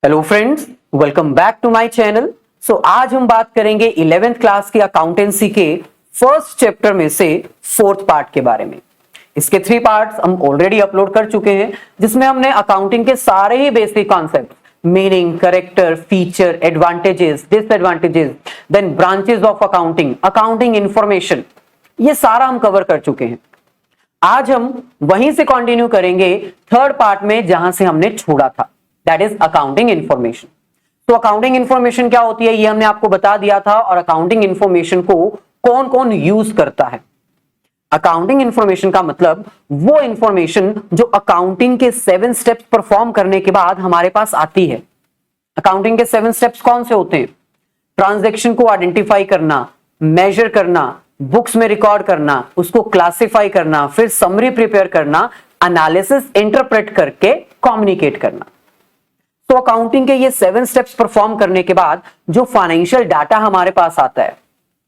Hello friends, welcome back to my channel. आज हम बात करेंगे 11th क्लास की अकाउंटेंसी के फर्स्ट चैप्टर में से फोर्थ पार्ट के बारे में। इसके 3 पार्ट्स हम ऑलरेडी अपलोड कर चुके हैं, जिसमें हमने अकाउंटिंग के सारे ही basic concept, meaning, character, feature, advantages, disadvantages, then branches of accounting, accounting information, ये सारा हम कवर कर चुके हैं। आज हम वहीं से कंटिन्यू करेंगे थर्ड पार्ट में, जहां से हमने छोड़ा था, दैट इज अकाउंटिंग इंफॉर्मेशन। तो अकाउंटिंग इंफॉर्मेशन क्या होती है ये हमने आपको बता दिया था, और अकाउंटिंग इंफॉर्मेशन को कौन कौन यूज करता है। अकाउंटिंग इंफॉर्मेशन का मतलब वो इंफॉर्मेशन जो अकाउंटिंग के 7 स्टेप्स परफॉर्म करने के बाद हमारे पास आती है। अकाउंटिंग के 7 स्टेप्स कौन से होते हैं? ट्रांजैक्शन को आइडेंटिफाई करना, मेजर करना, बुक्स में रिकॉर्ड करना, उसको क्लासिफाई करना, फिर समरी प्रिपेयर करना, एनालिसिस इंटरप्रेट करके कम्युनिकेट करना। तो अकाउंटिंग के ये 7 स्टेप्स परफॉर्म करने के बाद जो फाइनेंशियल डाटा हमारे पास आता है,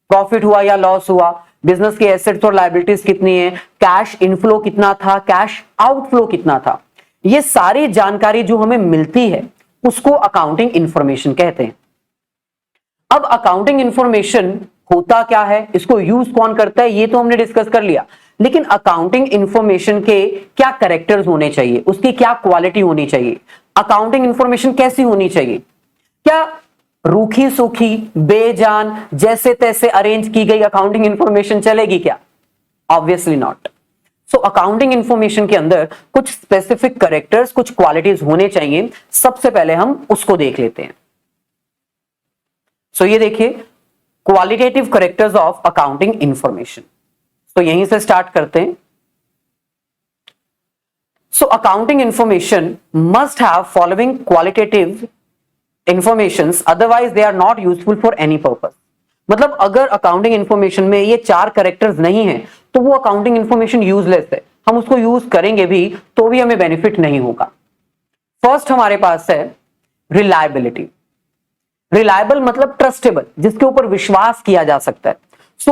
प्रॉफिट हुआ या लॉस हुआ, बिजनेस के एसेट्स और लायबिलिटीज कितनी है, कैश इनफ्लो कितना था, कैश आउटफ्लो कितना था, ये सारी जानकारी जो हमें मिलती है उसको अकाउंटिंग इंफॉर्मेशन कहते हैं। अब अकाउंटिंग इंफॉर्मेशन होता क्या है, इसको यूज कौन करता है, ये तो हमने डिस्कस कर लिया, लेकिन अकाउंटिंग इंफॉर्मेशन के क्या कैरेक्टर्स होने चाहिए, उसकी क्या क्वालिटी होनी चाहिए, अकाउंटिंग इंफॉर्मेशन कैसी होनी चाहिए? क्या रूखी सूखी बेजान जैसे तैसे अरेंज की गई अकाउंटिंग इंफॉर्मेशन चलेगी क्या? Obviously not. So accounting information के अंदर कुछ स्पेसिफिक कैरेक्टर्स, कुछ क्वालिटीज होने चाहिए। सबसे पहले हम उसको देख लेते हैं। ये देखिए, qualitative characters of accounting information. तो यहीं से स्टार्ट करते हैं। Accounting information must have following qualitative informations, otherwise they are not useful for any purpose. मतलब अगर अकाउंटिंग इंफॉर्मेशन में ये 4 कैरेक्टर्स नहीं है तो वो अकाउंटिंग इंफॉर्मेशन यूजलेस है। हम उसको यूज करेंगे भी तो भी हमें बेनिफिट नहीं होगा। फर्स्ट हमारे पास है रिलायबिलिटी। रिलायबल मतलब ट्रस्टेबल, जिसके ऊपर विश्वास किया जा सकता है।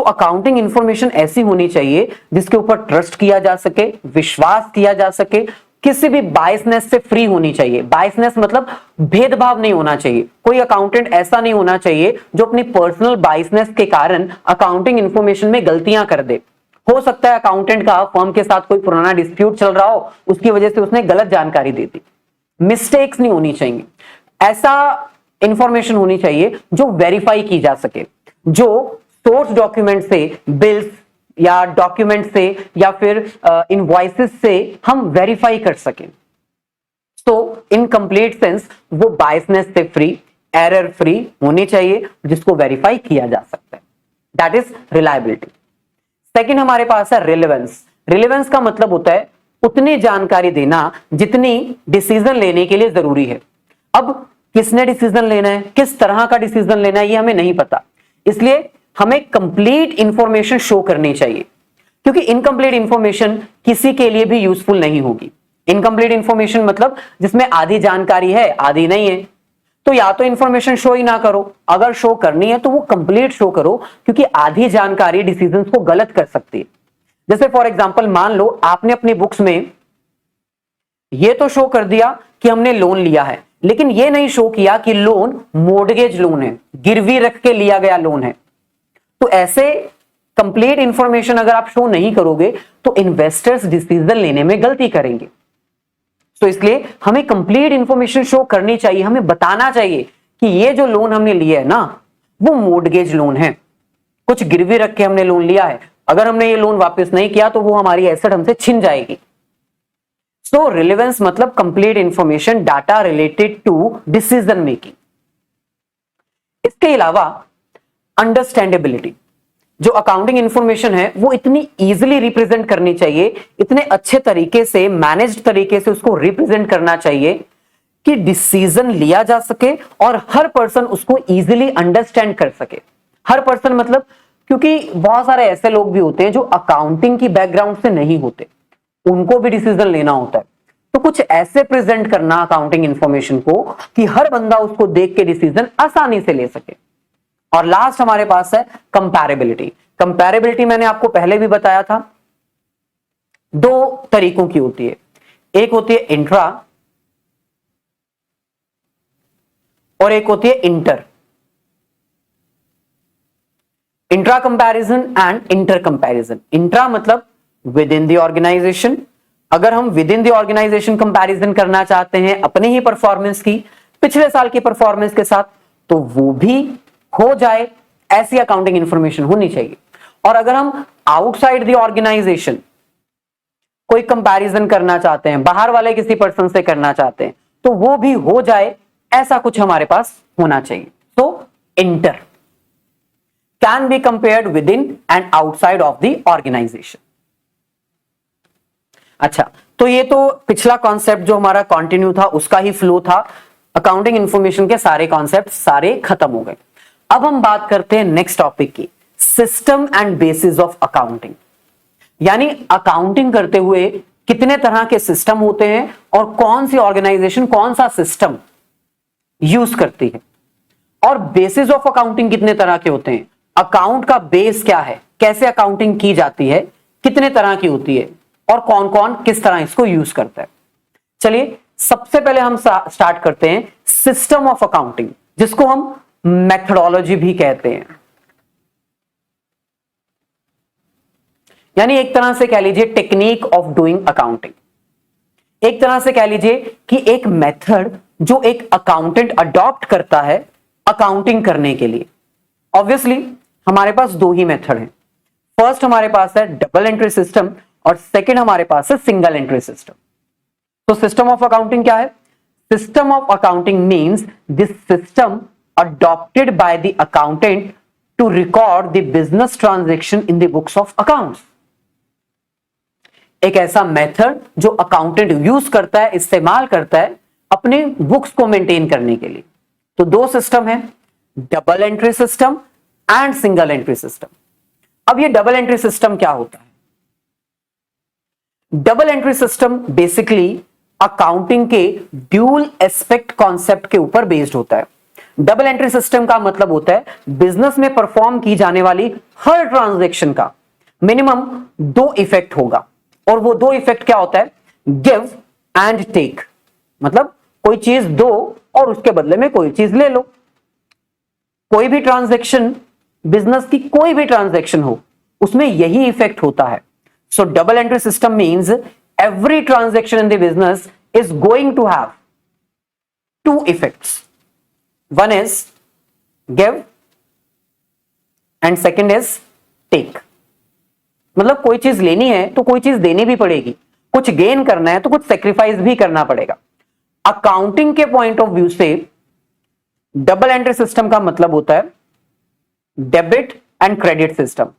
अकाउंटिंग इंफॉर्मेशन ऐसी होनी चाहिए जिसके ऊपर ट्रस्ट किया जा सके, विश्वास किया जा सके, किसी भी बायसनेस से फ्री होनी चाहिए। बायसनेस मतलब भेदभाव नहीं होना चाहिए। कोई अकाउंटेंट ऐसा नहीं होना चाहिए जो अपनी पर्सनल बायसनेस के कारण अकाउंटिंग इंफॉर्मेशन में गलतियां कर दे। हो सकता है अकाउंटेंट का फर्म के साथ कोई पुराना डिस्प्यूट चल रहा हो, उसकी वजह से उसने गलत जानकारी दे दी। मिस्टेक्स नहीं होनी चाहिए। ऐसा इंफॉर्मेशन होनी चाहिए जो वेरीफाई की जा सके, जो सोर्स डॉक्यूमेंट से, बिल्स या डॉक्यूमेंट से या फिर इनवॉइसेस से हम वेरीफाई कर सकें। इन कंप्लीट सेंस वो बायसनेस से फ्री, एरर फ्री होनी चाहिए, जिसको वेरीफाई किया जा सकता है। That is reliability. सेकंड हमारे पास है रिलेवेंस। रिलेवेंस का मतलब होता है उतनी जानकारी देना जितनी डिसीजन लेने के लिए जरूरी है। अब किसने डिसीजन लेना है, किस तरह का डिसीजन लेना है, ये हमें नहीं पता, इसलिए हमें कंप्लीट इंफॉर्मेशन शो करनी चाहिए, क्योंकि इनकंप्लीट इंफॉर्मेशन किसी के लिए भी यूजफुल नहीं होगी। इनकंप्लीट इंफॉर्मेशन मतलब जिसमें आधी जानकारी है आधी नहीं है, तो या तो इंफॉर्मेशन शो ही ना करो, अगर शो करनी है तो वो कंप्लीट शो करो, क्योंकि आधी जानकारी डिसीजंस को गलत कर सकती है। जैसे फॉर एग्जांपल मान लो आपने अपनी बुक्स में ये तो शो कर दिया कि हमने लोन लिया है, लेकिन ये नहीं शो किया कि लोन मॉर्गेज लोन है, गिरवी रख के लिया गया लोन है। तो ऐसे कंप्लीट इंफॉर्मेशन अगर आप शो नहीं करोगे तो इन्वेस्टर्स डिसीजन लेने में गलती करेंगे। तो इसलिए हमें कंप्लीट इंफॉर्मेशन शो करनी चाहिए। हमें बताना चाहिए कि ये जो लोन हमने लिया है ना, वो मॉर्गेज लोन है, कुछ गिरवी रख के हमने लोन लिया है, अगर हमने ये लोन वापस नहीं किया तो वो हमारी एसेट हमसे छिन जाएगी। रिलेवेंस मतलब complete information, data related to decision making. इसके अलावा अंडरस्टैंडेबिलिटी, जो अकाउंटिंग इंफॉर्मेशन है वो इतनी इजीली रिप्रेजेंट करनी चाहिए, इतने अच्छे तरीके से, मैनेज्ड तरीके से उसको रिप्रेजेंट करना चाहिए कि डिसीजन लिया जा सके और हर पर्सन उसको इजीली अंडरस्टैंड कर सके। हर पर्सन मतलब, क्योंकि बहुत सारे ऐसे लोग भी होते हैं जो अकाउंटिंग की बैकग्राउंड से नहीं होते, उनको भी डिसीजन लेना होता है। तो कुछ ऐसे प्रेजेंट करना अकाउंटिंग इंफॉर्मेशन को कि हर बंदा उसको देख के डिसीजन आसानी से ले सके। और लास्ट हमारे पास है कंपैरेबिलिटी। कंपैरेबिलिटी मैंने आपको पहले भी बताया था, 2 तरीकों की होती है। एक होती है इंट्रा और एक होती है inter. Intra comparison and inter comparison. Intra मतलब विद इन द ऑर्गेनाइजेशन, अगर हम within the organization comparison करना चाहते हैं अपने ही परफॉर्मेंस की पिछले साल की परफॉर्मेंस के साथ, तो वो भी हो जाए, ऐसी अकाउंटिंग इंफॉर्मेशन होनी चाहिए। और अगर हम आउटसाइड द ऑर्गेनाइजेशन कोई कंपैरिजन करना चाहते हैं, बाहर वाले किसी पर्सन से करना चाहते हैं, तो वो भी हो जाए, ऐसा कुछ हमारे पास होना चाहिए। तो inter can be compared within and outside of the organization. अच्छा, तो ये तो पिछला कॉन्सेप्ट जो हमारा कंटिन्यू था उसका ही फ्लो था। अकाउंटिंग इंफॉर्मेशन के सारे कॉन्सेप्ट सारे खत्म हो गए। अब हम बात करते हैं नेक्स्ट टॉपिक की, system and bases of accounting. यानी अकाउंटिंग करते हुए कितने तरह के सिस्टम होते हैं और कौन सी ऑर्गेनाइजेशन कौन सा सिस्टम यूज करती है, और बेसिस ऑफ अकाउंटिंग कितने तरह के होते हैं, अकाउंट का बेस क्या है, कैसे अकाउंटिंग की जाती है, कितने तरह की होती है और कौन कौन किस तरह इसको यूज करता है। चलिए सबसे पहले हम स्टार्ट करते हैं सिस्टम ऑफ अकाउंटिंग, जिसको हम मेथडोलॉजी भी कहते हैं। यानी एक तरह से कह लीजिए टेक्निक ऑफ डूइंग अकाउंटिंग, एक तरह से कह लीजिए कि एक मेथड जो एक अकाउंटेंट अडॉप्ट करता है अकाउंटिंग करने के लिए। ऑब्वियसली हमारे पास दो ही मेथड हैं, फर्स्ट हमारे पास है डबल एंट्री सिस्टम और सेकंड हमारे पास है सिंगल एंट्री सिस्टम। तो सिस्टम ऑफ अकाउंटिंग क्या है? System of accounting means this system adopted by the accountant to record the business transaction in the books of accounts. एक ऐसा मेथड जो अकाउंटेंट यूज करता है, इस्तेमाल करता है अपने बुक्स को मेंटेन करने के लिए। तो दो सिस्टम है, double entry system and single entry system. अब ये डबल एंट्री सिस्टम क्या होता है? Double entry system basically accounting के ड्यूल एस्पेक्ट कॉन्सेप्ट के ऊपर बेस्ड होता है। डबल एंट्री सिस्टम का मतलब होता है बिजनेस में परफॉर्म की जाने वाली हर ट्रांजैक्शन का मिनिमम दो इफेक्ट होगा, और वो दो इफेक्ट क्या होता है? Give and take. मतलब कोई चीज दो और उसके बदले में कोई चीज ले लो। कोई भी ट्रांजैक्शन, बिजनेस की कोई भी ट्रांजैक्शन हो, उसमें यही इफेक्ट होता है। So double entry system means every transaction in the business is going to have two effects, one is give and second is take. मतलब कोई चीज लेनी है तो कोई चीज देनी भी पड़ेगी, कुछ गेन करना है तो कुछ सेक्रीफाइस भी करना पड़ेगा। अकाउंटिंग के पॉइंट ऑफ व्यू से डबल एंट्री सिस्टम का मतलब होता है डेबिट एंड क्रेडिट सिस्टम।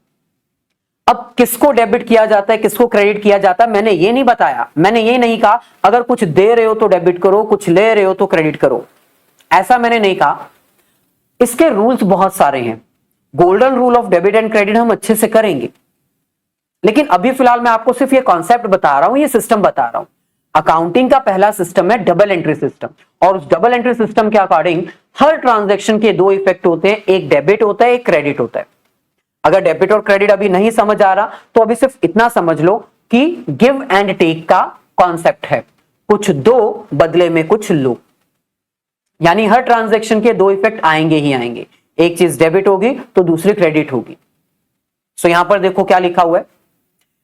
अब किसको डेबिट किया जाता है, किसको क्रेडिट किया जाता है, मैंने ये नहीं बताया। मैंने ये नहीं कहा अगर कुछ दे रहे हो तो डेबिट करो, कुछ ले रहे हो तो क्रेडिट करो, ऐसा मैंने नहीं कहा। इसके रूल्स बहुत सारे हैं। Golden rule of debit and credit हम अच्छे से करेंगे, लेकिन अभी फिलहाल मैं आपको सिर्फ ये कॉन्सेप्ट बता रहा हूं, ये सिस्टम बता रहा हूं। अकाउंटिंग का पहला सिस्टम है डबल एंट्री सिस्टम, और उस डबल एंट्री सिस्टम के अकॉर्डिंग हर ट्रांजैक्शन के दो इफेक्ट होते हैं, एक डेबिट होता है, एक क्रेडिट होता है। अगर डेबिट और क्रेडिट अभी नहीं समझ आ रहा तो अभी सिर्फ इतना समझ लो कि गिव एंड टेक का कॉन्सेप्ट है, कुछ दो बदले में कुछ लो। यानी हर ट्रांजैक्शन के दो इफेक्ट आएंगे ही आएंगे, एक चीज डेबिट होगी तो दूसरी क्रेडिट होगी। सो यहां पर देखो क्या लिखा हुआ है,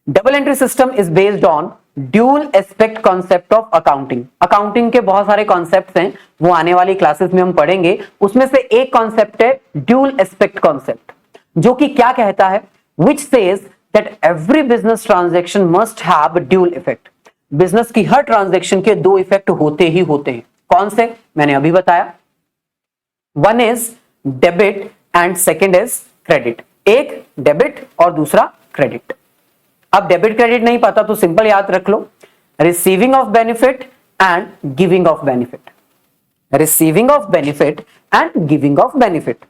double entry system is based on dual aspect concept of accounting. Accounting के बहुत सारे कॉन्सेप्ट्स हैं, वो आने वाली क्लासेस में हम पढ़ेंगे। उसमें से एक कॉन्सेप्ट है ड्यूल एस्पेक्ट कॉन्सेप्ट, जो कि क्या कहता है, which says that every business transaction must have a dual effect। Business की हर ट्रांजैक्शन के दो इफेक्ट होते ही होते हैं। कौन से? मैंने अभी बताया, one is debit and second is credit. एक डेबिट और दूसरा क्रेडिट। अब डेबिट क्रेडिट नहीं पता तो सिंपल याद रख लो, receiving of benefit and giving of benefit. Receiving of benefit and giving of benefit.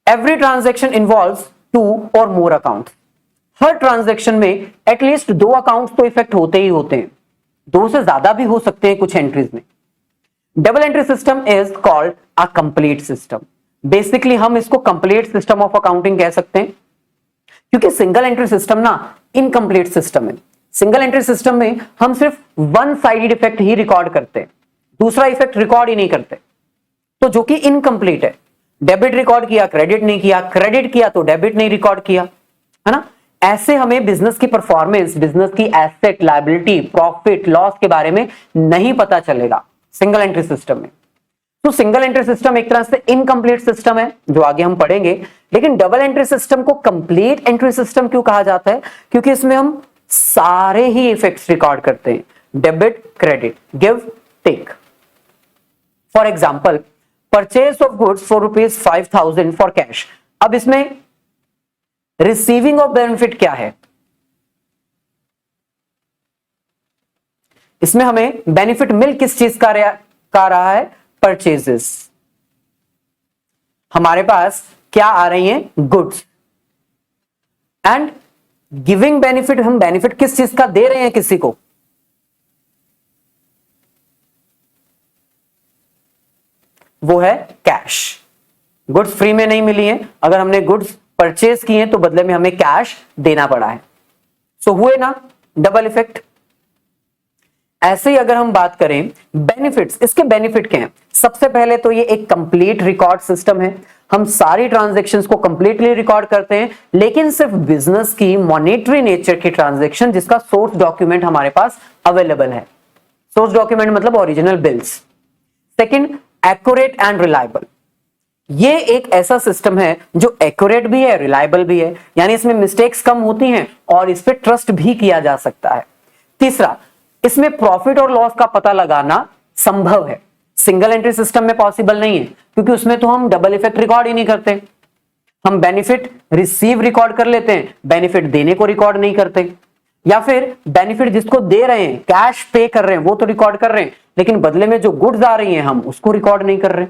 Every transaction involves two or more accounts. हर ट्रांजैक्शन में एटलीस्ट दो अकाउंट्स तो इफेक्ट होते ही होते हैं, दो से ज्यादा भी हो सकते हैं कुछ एंट्रीज में। Double entry system is called a complete system. Basically हम इसको कंप्लीट सिस्टम ऑफ अकाउंटिंग कह सकते हैं, क्योंकि सिंगल एंट्री सिस्टम ना इनकम्प्लीट सिस्टम है। सिंगल एंट्री सिस्टम में हम सिर्फ वन साइडेड इफेक्ट ही रिकॉर्ड करते हैं, दूसरा इफेक्ट रिकॉर्ड ही नहीं करते, तो जो कि इनकम्प्लीट है। डेबिट रिकॉर्ड किया, क्रेडिट नहीं किया, क्रेडिट किया तो डेबिट नहीं रिकॉर्ड किया, है ना। ऐसे हमें बिजनेस की परफॉर्मेंस, बिजनेस की एसेट, लायबिलिटी, प्रॉफिट, लॉस के बारे में नहीं पता चलेगा सिंगल एंट्री सिस्टम में। तो सिंगल एंट्री सिस्टम एक तरह से इनकम्प्लीट सिस्टम है, जो आगे हम पढ़ेंगे। लेकिन डबल एंट्री सिस्टम को कंप्लीट एंट्री सिस्टम क्यों कहा जाता है? क्योंकि इसमें हम सारे ही इफेक्ट्स रिकॉर्ड करते हैं, debit, credit, give, take. For example, purchase of goods for ₹5,000 for cash. अब इसमें रिसीविंग ऑफ बेनिफिट क्या है? इसमें हमें बेनिफिट मिल किस चीज का रहा है? परचेजेस। हमारे पास क्या आ रही हैं? गुड्स। एंड गिविंग बेनिफिट, हम बेनिफिट किस चीज का दे रहे हैं किसी को? वो है कैश। गुड्स फ्री में नहीं मिली है, अगर हमने गुड्स परचेज किए तो बदले में हमें कैश देना पड़ा है। सो हुए ना डबल इफेक्ट। ऐसे ही अगर हम बात करें बेनिफिट्स, इसके बेनिफिट क्या हैं? सबसे पहले तो ये एक कंप्लीट रिकॉर्ड सिस्टम है, हम सारी ट्रांजैक्शंस को कंप्लीटली रिकॉर्ड करते हैं, लेकिन सिर्फ बिजनेस की मॉनेटरी नेचर की ट्रांजैक्शन जिसका सोर्स डॉक्यूमेंट हमारे पास अवेलेबल है। सोर्स डॉक्यूमेंट मतलब original bills. Second, accurate and reliable. ये एक ऐसा सिस्टम है जो एक्यूरेट भी है, रिलायबल भी है, यानी इसमें मिस्टेक्स कम होती हैं और इस पे ट्रस्ट भी किया जा सकता है। तीसरा, इसमें प्रॉफिट और लॉस का पता लगाना संभव है, सिंगल एंट्री सिस्टम में पॉसिबल नहीं है, क्योंकि उसमें तो हम डबल इफेक्ट रिकॉर्ड ही नहीं करते। हम बेनिफिट रिसीव रिकॉर्ड कर लेते हैं, बेनिफिट देने को रिकॉर्ड नहीं करते, या फिर बेनिफिट जिसको दे रहे हैं, कैश पे कर रहे हैं, वो तो रिकॉर्ड कर रहे हैं, लेकिन बदले में जो गुड्स आ रही हैं हम उसको रिकॉर्ड नहीं कर रहे।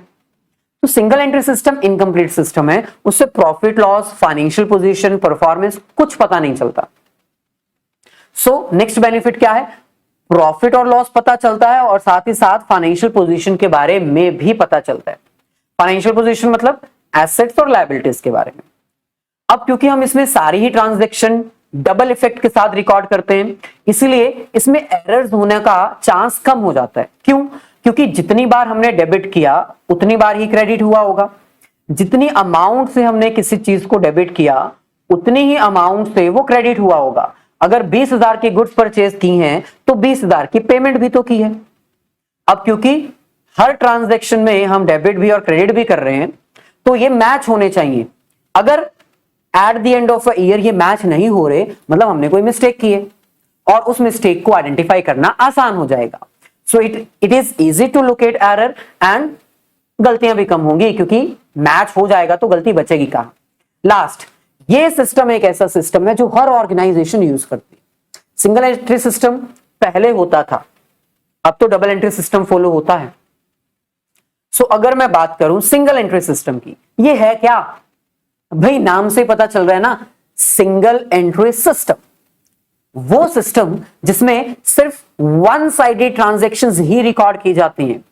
तो single entry system incomplete system है, उससे profit loss, financial position, performance कुछ पता नहीं चलता। सो नेक्स्ट बेनिफिट क्या है? प्रॉफिट और लॉस पता चलता है और साथ ही साथ फाइनेंशियल पोजीशन के बारे में भी पता चलता है। फाइनेंशियल पोजीशन मतलब एसेट्स और लायबिलिटीज के बारे में। अब क्योंकि हम इसमें सारी ही ट्रांजैक्शन डबल इफेक्ट के साथ रिकॉर्ड करते हैं, इसीलिए इसमें एरर्स होने का चांस कम हो जाता है। क्यों? क्योंकि जितनी बार हमने डेबिट किया उतनी बार ही क्रेडिट हुआ होगा, जितनी अमाउंट से हमने किसी चीज को डेबिट किया उतनी ही अमाउंट से वो क्रेडिट हुआ होगा। अगर 20,000 की गुड्स परचेज की हैं तो 20,000 की पेमेंट भी तो की है। अब क्योंकि हर ट्रांजैक्शन में हम डेबिट भी और क्रेडिट भी कर रहे हैं, तो ये मैच होने चाहिए। अगर at the end of a year ये मैच नहीं हो रहे, मतलब हमने कोई मिस्टेक की है, और उस मिस्टेक को आइडेंटिफाई करना आसान हो जाएगा। So it is easy to locate error and गलतियां भी कम होंगी, क्योंकि मैच हो जाएगा तो गलती बचेगी कहां। लास्ट, ये सिस्टम एक ऐसा सिस्टम है जो हर ऑर्गेनाइजेशन यूज करती है। सिंगल एंट्री सिस्टम पहले होता था, अब तो डबल एंट्री सिस्टम फॉलो होता है। सो अगर मैं बात करूं सिंगल एंट्री सिस्टम की, ये है क्या? भाई नाम से पता चल रहा है ना, सिंगल एंट्री सिस्टम। वो सिस्टम जिसमें सिर्फ वन साइडेड ट्रांजैक्शंस ही रिकॉर्ड की जाती हैं,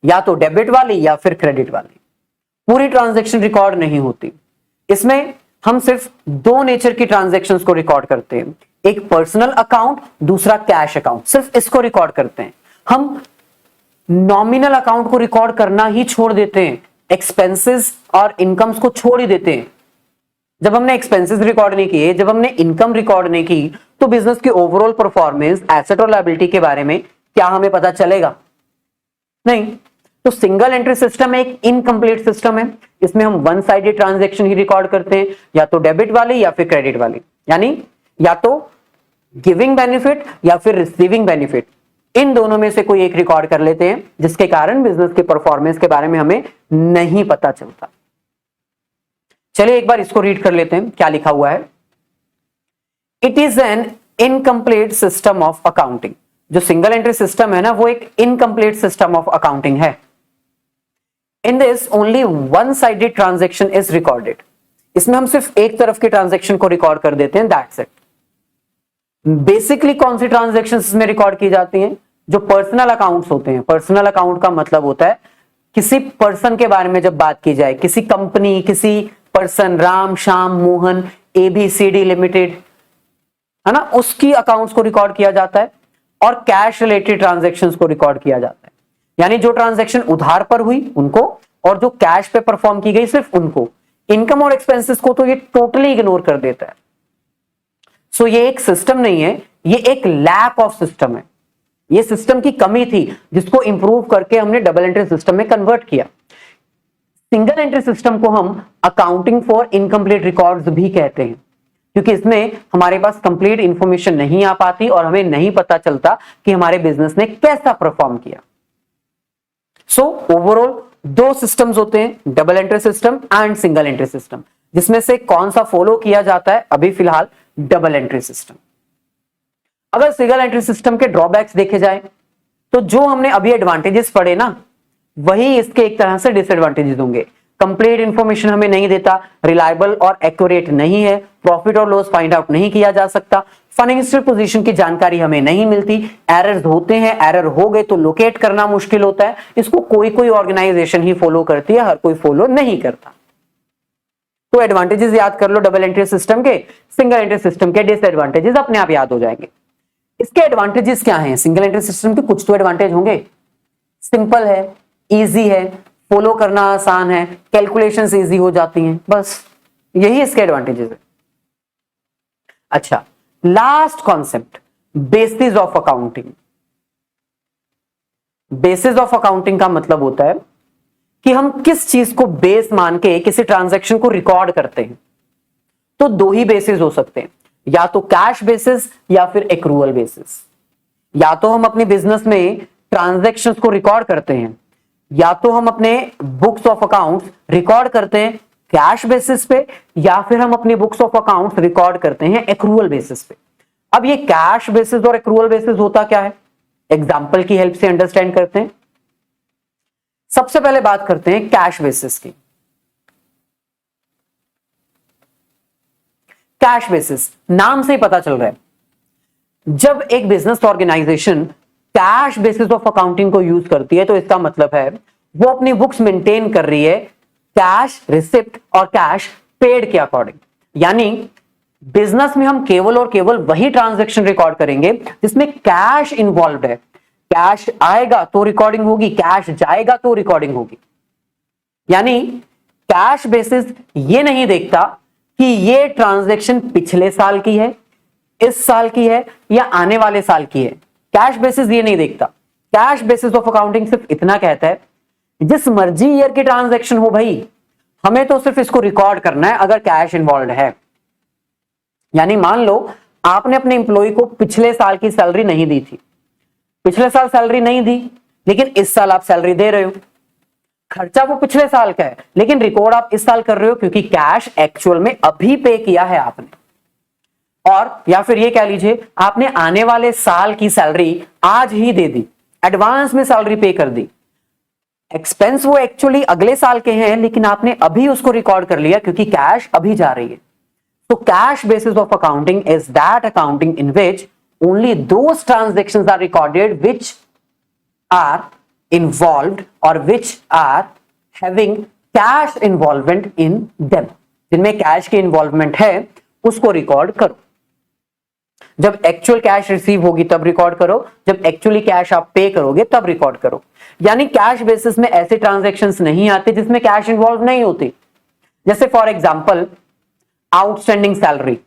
या तो डेबिट वाली या फिर क्रेडिट वाली, पूरी ट्रांजैक्शन रिकॉर्ड नहीं होती। इसमें हम सिर्फ दो नेचर की ट्रांजैक्शंस को रिकॉर्ड करते हैं, एक पर्सनल अकाउंट, दूसरा कैश अकाउंट, सिर्फ इसको रिकॉर्ड करते हैं। हम नॉमिनल अकाउंट को रिकॉर्ड करना ही छोड़ देते हैं, एक्सपेंसेस और इनकम्स को छोड़ ही देते हैं। जब हमने एक्सपेंसेस रिकॉर्ड नहीं किए, जब हमने इनकम रिकॉर्ड नहीं की, तो बिजनेस की ओवरऑल परफॉर्मेंस, एसेट और लायबिलिटी के बारे में क्या हमें पता चलेगा? नहीं। तो सिंगल एंट्री सिस्टम एक इनकम्प्लीट सिस्टम है, इसमें हम वन साइडेड ट्रांजैक्शन ही रिकॉर्ड करते हैं, या तो डेबिट वाली या फिर क्रेडिट वाली, यानी या तो गिविंग बेनिफिट या फिर रिसीविंग बेनिफिट, इन दोनों में से कोई एक रिकॉर्ड कर लेते हैं, जिसके कारण बिजनेस के परफॉर्मेंस के बारे में हमें नहीं पता चलता। चलिए एक बार इसको रीड कर लेते हैं, क्या लिखा हुआ है। It is an incomplete system of accounting. जो सिंगल एंट्री सिस्टम है ना, वो एक इनकम्प्लीट सिस्टम ऑफ अकाउंटिंग है। In this only one sided transaction is recorded. इसमें हम सिर्फ एक तरफ के ट्रांजैक्शन को रिकॉर्ड कर देते हैं, दैट्स इट। बेसिकली कौन सी ट्रांजैक्शन इसमें रिकॉर्ड की जाती हैं? जो पर्सनल अकाउंट्स होते हैं। पर्सनल अकाउंट का मतलब होता है किसी पर्सन के बारे में जब बात की जाए, किसी कंपनी, किसी person, Ram, Shyam, Mohan, ABCD limited, है ना, उसकी अकाउंट्स को रिकॉर्ड किया जाता है। और कैश रिलेटेड ट्रांजैक्शंस को रिकॉर्ड किया जाता है। यानी जो ट्रांजैक्शन उधार पर हुई उनको, और जो कैश पे परफॉर्म की गई सिर्फ उनको। इनकम और एक्सपेंसेस को तो ये टोटली इग्नोर कर देता है। सो ये एक सिस्टम नहीं है, ये एक लैक ऑफ सिस्टम है। ये सिस्टम की कमी थी जिसको इंप्रूव करके हमने डबल एंट्री सिस्टम में कन्वर्ट किया। सिंगल एंट्री सिस्टम को हम अकाउंटिंग फॉर इनकम्प्लीट रिकॉर्ड्स भी कहते हैं, क्योंकि इसमें हमारे पास कंप्लीट इंफॉर्मेशन नहीं आ पाती और हमें नहीं पता चलता कि हमारे बिजनेस ने कैसा परफॉर्म किया। सो ओवरऑल दो सिस्टम्स होते हैं, double entry system and single entry system, जिसमें से कौन सा फॉलो किया जाता है? अभी फिलहाल डबल एंट्री सिस्टम। अगर सिंगल एंट्री सिस्टम के ड्रॉबैक्स देखे जाए तो जो हमने अभी एडवांटेजेस पढ़े ना, वही इसके एक तरह से डिसएडवांटेजेस होंगे। कंप्लीट इंफॉर्मेशन हमें नहीं देता, रिलायबल और एक्यूरेट नहीं है, प्रॉफिट और लॉस फाइंड आउट नहीं किया जा सकता, फाइनेंशियल पोजीशन की जानकारी हमें नहीं मिलती, एरर्स होते हैं, एरर हो गए तो लोकेट करना मुश्किल होता है। इसको कोई कोई ऑर्गेनाइजेशन ही फॉलो करती है, हर कोई फॉलो नहीं करता। तो एडवांटेजेस याद कर लो डबल एंट्री सिस्टम के, सिंगल एंट्री सिस्टम के डिसएडवांटेजेस अपने आप याद हो जाएंगे। इसके एडवांटेजेस क्या हैं? सिंगल एंट्री सिस्टम के कुछ तो एडवांटेज होंगे। सिंपल है, इजी है, फॉलो करना आसान है, कैलकुलेशंस इजी हो जाती हैं, बस यही इसके एडवांटेजेस है। अच्छा, last concept, basis of accounting. Basis of accounting का मतलब होता है कि हम किस चीज को बेस मान के किसी ट्रांजैक्शन को रिकॉर्ड करते हैं। तो दो ही बेसिस हो सकते हैं, या तो कैश बेसिस या फिर एक्रूअल बेसिस। या तो हम अपने बिजनेस में ट्रांजैक्शंस को रिकॉर्ड करते हैं, या तो हम अपने बुक्स ऑफ अकाउंट्स रिकॉर्ड करते हैं कैश बेसिस पे, या फिर हम अपनी बुक्स ऑफ अकाउंट्स रिकॉर्ड करते हैं एक्रूअल बेसिस पे। अब ये कैश बेसिस और एक्रूअल बेसिस होता क्या है, एग्जांपल की हेल्प से अंडरस्टैंड करते हैं। सबसे पहले बात करते हैं कैश बेसिस की। कैश बेसिस नाम से ही पता चल रहा है, जब एक business organization cash basis of accounting को यूज करती है तो इसका मतलब है वो अपनी बुक्स मेंटेन कर रही है कैश रिसिप्ट और कैश पेड के अकॉर्डिंग। यानी बिजनेस में हम केवल और केवल वही ट्रांजैक्शन रिकॉर्ड करेंगे जिसमें कैश इन्वॉल्व है। कैश आएगा तो रिकॉर्डिंग होगी, कैश जाएगा तो रिकॉर्डिंग होगी। यानी कैश बेसिस ये नहीं देखता कि ये ट्रांजैक्शन पिछले साल की है, इस साल की है या आने वाले साल की है। कैश बेसिस ये नहीं देखता। कैश बेसिस ऑफ अकाउंटिंग सिर्फ इतना कहता है जिस मर्जी ईयर की ट्रांजैक्शन हो भाई, हमें तो सिर्फ इसको रिकॉर्ड करना है अगर कैश इन्वॉल्व है। यानी मान लो आपने अपने एम्प्लॉय को पिछले साल की सैलरी नहीं दी थी, पिछले साल सैलरी नहीं दी, लेकिन इस साल आप सैलरी दे रहे हो। खर्चा वो पिछले साल का है लेकिन रिकॉर्ड आप इस साल कर रहे हो क्योंकि कैश एक्चुअल में अभी पे किया है आपने। और या फिर ये कह लीजिए आपने आने वाले साल की सैलरी आज ही दे दी, एडवांस में सैलरी पे कर दी। एक्सपेंस वो एक्चुअली अगले साल के हैं लेकिन आपने अभी उसको रिकॉर्ड कर लिया क्योंकि कैश अभी जा रही है। तो cash basis of accounting is that accounting in which only those transactions are recorded which are involved or which are having cash involvement in them। जिनमें कैश की इन्वॉल्वमेंट है उसको रिकॉर्ड करो। जब एक्चुअल कैश रिसीव होगी तब record करो, जब एक्चुअली कैश आप पे करोगे तब रिकॉर्ड करो। यानी कैश बेसिस में ऐसे ट्रांजैक्शंस नहीं आते जिसमें कैश इन्वॉल्व नहीं होती। जैसे for example outstanding salary.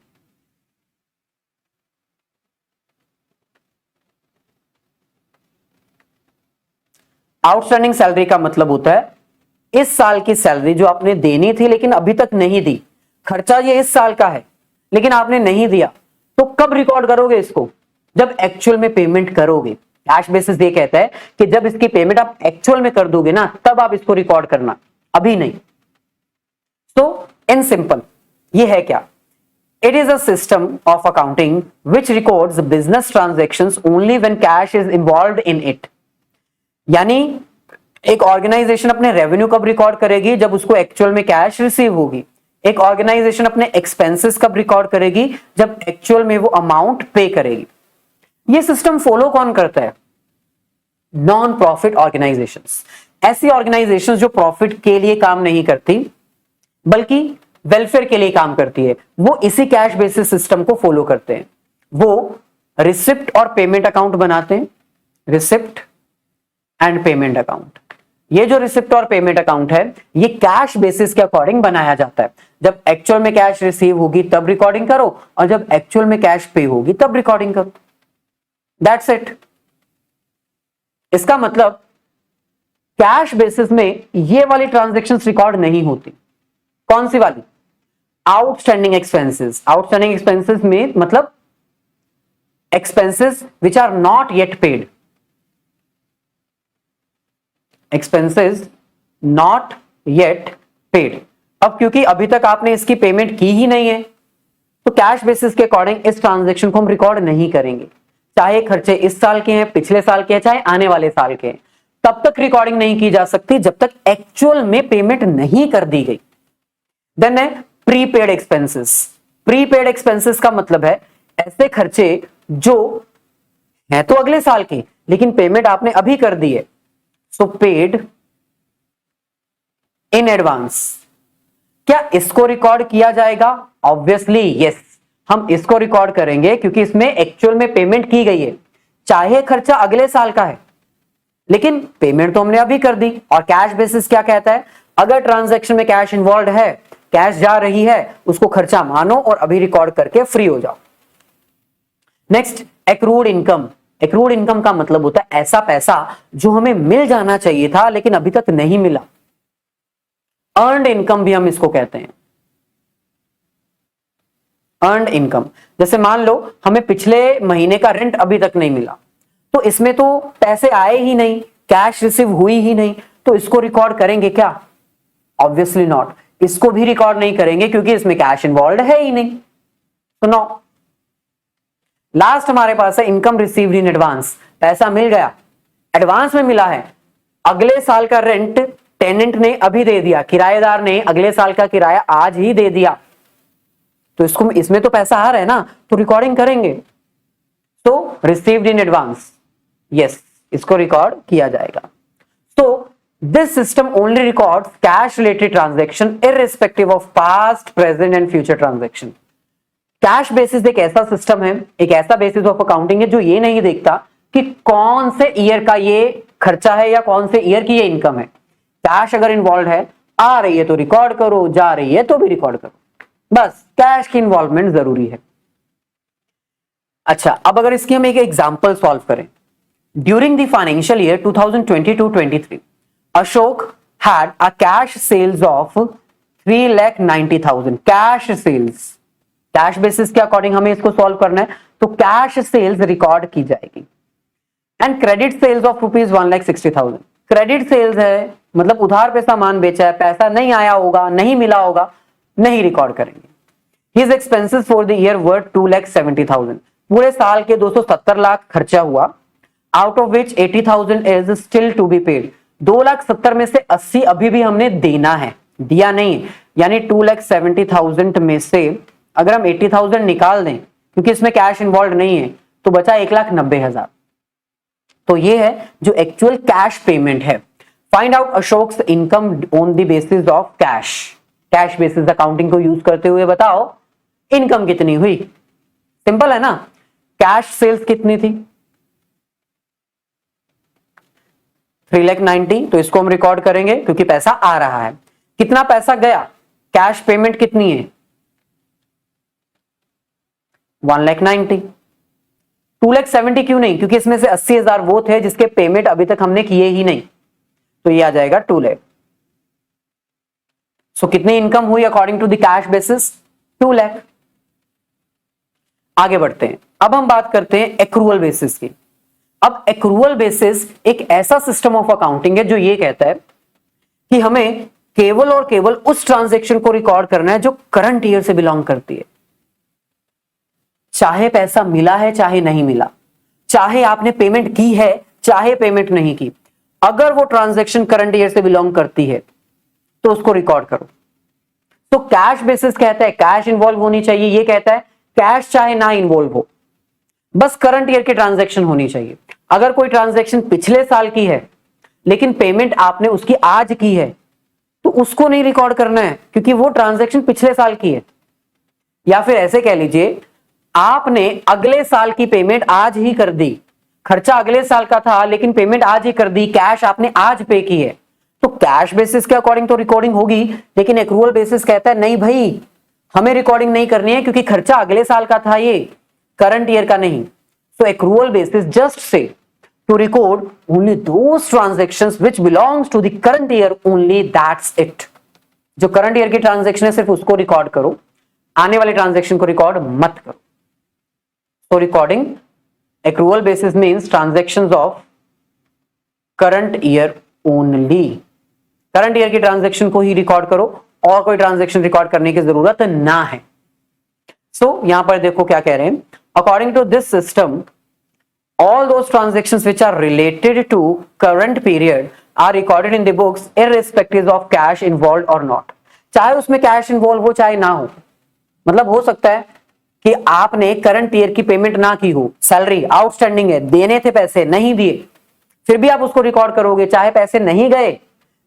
Outstanding salary का मतलब होता है इस साल की सैलरी जो आपने देनी थी लेकिन अभी तक नहीं दी। खर्चा ये इस साल का है लेकिन आपने नहीं दिया, तो कब रिकॉर्ड करोगे इसको? जब एक्चुअल में पेमेंट करोगे। कैश बेसिस ये कहता है कि जब इसकी पेमेंट आप एक्चुअल में कर दोगे ना तब आप इसको रिकॉर्ड करना, अभी नहीं। तो इन सिंपल ये है क्या? It is a system of accounting which records business transactions only when cash is involved in it. यानी एक ऑर्गेनाइजेशन अपने रेवेन्यू कब रिकॉर्ड करेगी? जब उसको एक्चुअल में कैश रिसीव होगी। एक ऑर्गेनाइजेशन अपने एक्सपेंसेस कब रिकॉर्ड करेगी? जब एक्चुअल में वो अमाउंट पे करेगी। ये सिस्टम फॉलो कौन करता है? Non profit organisations. ऐसी ऑर्गेनाइजेशंस जो प्रॉफिट के लिए काम नहीं करती बल्कि वेलफेयर के लिए काम करती है, वो इसी कैश बेसिस सिस्टम को फॉलो करते हैं। वो रिसिप्ट और पेमेंट अकाउंट बनाते हैं, रिसिप्ट एंड पेमेंट अकाउंट। ये जो रिसिप्ट और पेमेंट अकाउंट है ये कैश बेसिस के अकॉर्डिंग बनाया जाता है। जब एक्चुअल में कैश रिसीव होगी तब रिकॉर्डिंग करो, और जब एक्चुअल में कैश पे होगी तब रिकॉर्डिंग करो। That's it. इसका मतलब कैश बेसिस में ये वाली ट्रांजैक्शंस रिकॉर्ड नहीं होती। कौन सी वाली? Outstanding expenses. आउटस्टैंडिंग एक्सपेंसेस में मतलब expenses which are not yet paid, expenses not yet paid. अब क्योंकि अभी तक आपने इसकी पेमेंट की ही नहीं है तो कैश बेसिस के अकॉर्डिंग इस ट्रांजैक्शन को हम रिकॉर्ड नहीं करेंगे। चाहे खर्चे इस साल के हैं, पिछले साल के हैं, चाहे आने वाले साल के हैं, तब तक रिकॉर्डिंग नहीं की जा सकती जब तक एक्चुअल में पेमेंट नहीं कर दी गई। देन है प्रीपेड एक्सपेंसेस। प्रीपेड एक्सपेंसेस का मतलब है ऐसे खर्चे जो है तो अगले साल के लेकिन पेमेंट आपने अभी कर दी है। सो पेड इन एडवांस। क्या इसको रिकॉर्ड किया जाएगा? ऑब्वियसली यस, हम इसको रिकॉर्ड करेंगे क्योंकि इसमें एक्चुअल में पेमेंट की गई है। चाहे खर्चा अगले साल का है लेकिन पेमेंट तो हमने अभी कर दी। और कैश बेसिस क्या कहता है? अगर ट्रांजैक्शन में कैश इन्वॉल्व है, कैश जा रही है, उसको खर्चा मानो और अभी रिकॉर्ड करके फ्री हो जाओ। Next accrued income. Accrued income का मतलब होता है ऐसा पैसा जो हमें मिल जाना चाहिए था लेकिन अभी तक नहीं मिला। अर्न्ड इनकम भी हम इसको कहते हैं। अर्न्ड इनकम, जैसे मान लो हमें पिछले महीने का रेंट अभी तक नहीं मिला तो इसमें तो पैसे आए ही नहीं, कैश रिसीव हुई ही नहीं, तो इसको रिकॉर्ड करेंगे क्या? Obviously not. इसको भी रिकॉर्ड नहीं करेंगे क्योंकि इसमें कैश इन्वॉल्व है ही नहीं। तो नो। लास्ट हमारे पास है इनकम रिसीव्ड इन एडवांस। पैसा मिल गया, एडवांस में मिला है। अगले साल का रेंट टेनेंट ने अभी दे दिया, किराएदार ने अगले साल का किराया आज ही दे दिया, तो इसको इसमें तो पैसा आ रहा है ना, तो रिकॉर्डिंग करेंगे। तो रिसीव्ड इन एडवांस, यस, इसको रिकॉर्ड किया जाएगा। तो this system only records cash related transaction irrespective of past, present and future transaction. Cash basis एक ऐसा सिस्टम है, एक ऐसा बेसिस ऑफ अकाउंटिंग है जो ये नहीं देखता कि कौन से ईयर का ये खर्चा है या कौन से ईयर की ये इनकम है। कैश अगर इन्वॉल्व है, आ रही है तो रिकॉर्ड करो, जा रही है तो भी रिकॉर्ड करो, बस कैश की इन्वॉल्वमेंट जरूरी है। अच्छा, अब अगर इसकी हम एक एग्जांपल सॉल्व करें। During the financial year 2022-23 Ashok had a cash sales of 3,90,000 cash sales. Cash basis के अकॉर्डिंग हमें इसको सॉल्व करना है तो कैश सेल्स रिकॉर्ड की जाएगी। And credit sales of ₹1,60,000। Credit sales है मतलब उधार पे सामान बेचा है, पैसा नहीं आया होगा, नहीं मिला होगा, नहीं रिकॉर्ड करेंगे। His expenses for the year were 2,70,000। पूरे साल के 270 लाख खर्चा हुआ, out of which 80,000 is still to be paid. 2,70,000 में से 80 अभी भी हमने देना है, दिया नहीं, यानी 2,70,000 में से अगर हम 80,000 निकाल दें क्योंकि इसमें कैश इन्वॉल्व नहीं है तो बचा 1,90,000। तो ये है जो एक्चुअल कैश पेमेंट है। Find out Ashok's income on the basis of cash. Cash basis accounting को यूज करते हुए बताओ इनकम कितनी हुई। सिंपल है ना, कैश सेल्स कितनी थी 3,90,000, तो इसको हम रिकॉर्ड करेंगे क्योंकि पैसा आ रहा है। कितना पैसा गया, कैश पेमेंट कितनी है 1,90,000। 2,70,000 क्यों नहीं, क्योंकि इसमें से 80,000 वो थे जिसके पेमेंट अभी तक हमने किए ही नहीं, तो ये आ जाएगा 2 लाख। सो कितनी इनकम हुई according to the cash basis 2 lakh. आगे बढ़ते हैं, अब हम बात करते हैं एक्रूअल बेसिस की। अब एक्रूअल बेसिस एक ऐसा सिस्टम ऑफ अकाउंटिंग है जो ये कहता है कि हमें केवल और केवल उस ट्रांजैक्शन को रिकॉर्ड करना है जो करंट ईयर से बिलोंग करती है। चाहे पैसा मिला है चाहे नहीं मिला, चाहे आपने पेमेंट की है चाहे पेमेंट नहीं की, अगर वो ट्रांजैक्शन करंट ईयर से बिलोंग करती है तो उसको रिकॉर्ड करो। तो कैश बेसिस कहता है कैश इन्वॉल्व होनी चाहिए, ये कहता है कैश चाहे ना इन्वॉल्व हो, बस करंट ईयर की ट्रांजैक्शन होनी चाहिए। अगर कोई ट्रांजैक्शन पिछले साल की है लेकिन पेमेंट आपने उसकी आज की है तो उसको नहीं रिकॉर्ड करना है क्योंकि वो ट्रांजैक्शन पिछले साल की है। या फिर ऐसे कह लीजिए आपने अगले साल की पेमेंट आज ही कर दी खर्चा अगले साल का था लेकिन पेमेंट आज ही कर दी, कैश आपने आज पे की है, तो कैश बेसिस के अकॉर्डिंग तो रिकॉर्डिंग होगी, लेकिन एक्रूअल बेसिस कहता है नहीं भाई हमें रिकॉर्डिंग नहीं करनी है क्योंकि खर्चा अगले साल का था, ये करंट ईयर का नहीं। So accrual basis just says to record only those transactions which belongs to the current year only, that's it. जो करंट ईयर की ट्रांजैक्शन है सिर्फ उसको रिकॉर्ड करो, आने वाले ट्रांजैक्शन को रिकॉर्ड मत करो। तो recording accrual basis means transactions of current year only, current year की ट्रांजैक्शन को ही रिकॉर्ड करो और कोई ट्रांजैक्शन रिकॉर्ड करने की जरूरत ना है। सो यहां पर देखो क्या कह रहे हैं, according to this system all those transactions which are related to current period are recorded in the books irrespective of cash involved or not। चाहे उसमें कैश इन्वॉल्व हो चाहे ना हो, मतलब हो सकता है कि आपने करंट ईयर की पेमेंट ना की हो, सैलरी आउटस्टैंडिंग है, देने थे पैसे नहीं दिए, फिर भी आप उसको रिकॉर्ड करोगे, चाहे पैसे नहीं गए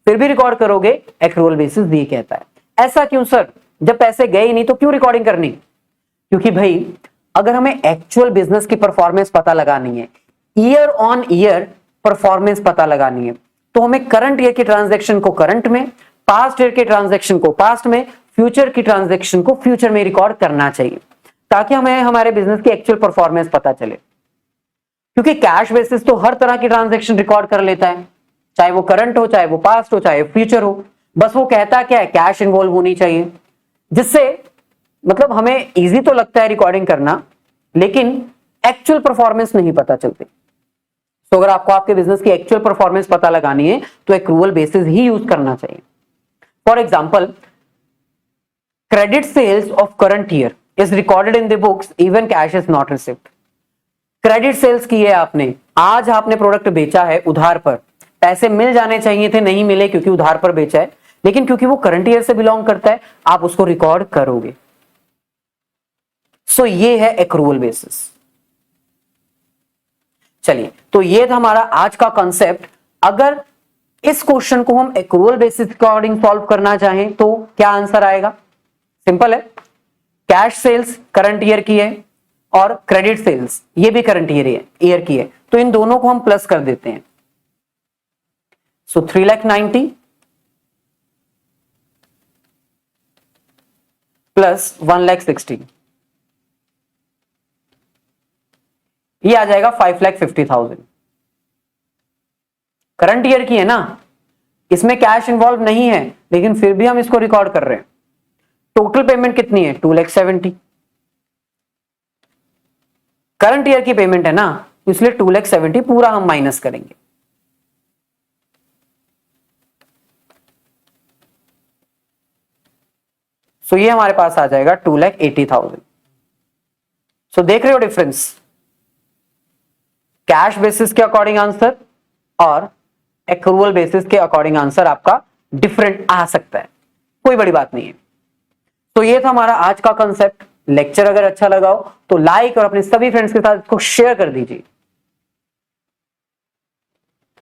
फिर भी रिकॉर्ड करोगे, एक्रूअल बेसिस ये कहता है। ऐसा क्यों सर, जब पैसे गए ही नहीं तो क्यों रिकॉर्डिंग करनी? क्योंकि भाई अगर हमें एक्चुअल बिजनेस की परफॉर्मेंस पता लगानी है, ईयर ऑन ईयर परफॉर्मेंस पता लगानी है, तो हमें करंट ईयर की ट्रांजैक्शन को करंट में, पास्ट ईयर के ट्रांजैक्शन को पास्ट में, फ्यूचर की ट्रांजैक्शन को फ्यूचर में रिकॉर्ड करना चाहिए, ताकि हमें हमारे बिजनेस की एक्चुअल परफॉर्मेंस पता चले। क्योंकि कैश बेसिस तो हर तरह की ट्रांजैक्शन रिकॉर्ड कर लेता है, चाहे वो करंट हो, चाहे वो पास्ट हो, चाहे फ्यूचर हो, बस वो कहता क्या है कैश इन्वॉल्व होनी चाहिए, जिससे मतलब हमें इजी तो लगता है रिकॉर्डिंग करना, लेकिन एक्चुअल परफॉर्मेंस नहीं पता चलती। तो अगर आपको आपके बिजनेस की एक्चुअल परफॉर्मेंस पता लगानी है तो एक्रूअल बेसिस ही यूज करना चाहिए। For example, credit sales of current year is recorded in the books even cash is not received. Credit sales की है आपने, आज आपने प्रोडक्ट बेचा है उधार पर, पैसे मिल जाने चाहिए थे नहीं मिले क्योंकि उधार पर बेचा है, लेकिन क्योंकि वो करंट ईयर से बिलोंग करता है आप उसको रिकॉर्ड करोगे। सो ये है एक्रूअल बेसिस। चलिए, तो ये था हमारा आज का कॉन्सेप्ट। अगर इस क्वेश्चन को हम एक्रूअल बेसिस के अकॉर्डिंग सॉल्व करना चाहें तो क्या आंसर आएगा? सिंपल है, कैश सेल्स करंट ईयर की है और क्रेडिट सेल्स ये भी करंट ईयर की है, तो इन दोनों को हम प्लस कर देते हैं। सो 3,90,000 प्लस 1,60,000, ये आ जाएगा 5,50,000। करंट ईयर की है ना, इसमें कैश इन्वॉल्व नहीं है, लेकिन फिर भी हम इसको रिकॉर्ड कर रहे हैं। टोटल पेमेंट कितनी है? 2,70,000। करंट ईयर की पेमेंट है ना, इसलिए 2,70,000 पूरा हम माइनस करेंगे। सो ये हमारे पास आ जाएगा 2,80,000। सो देख रहे हो डिफरेंस, कैश बेसिस के अकॉर्डिंग आंसर और एक्रूअल बेसिस के अकॉर्डिंग आंसर आपका डिफरेंट आ सकता है, कोई बड़ी बात नहीं है। तो ये था हमारा आज का कंसेप्ट। लेक्चर अगर अच्छा लगा हो तो लाइक और अपने सभी फ्रेंड्स के साथ इसको शेयर कर दीजिए।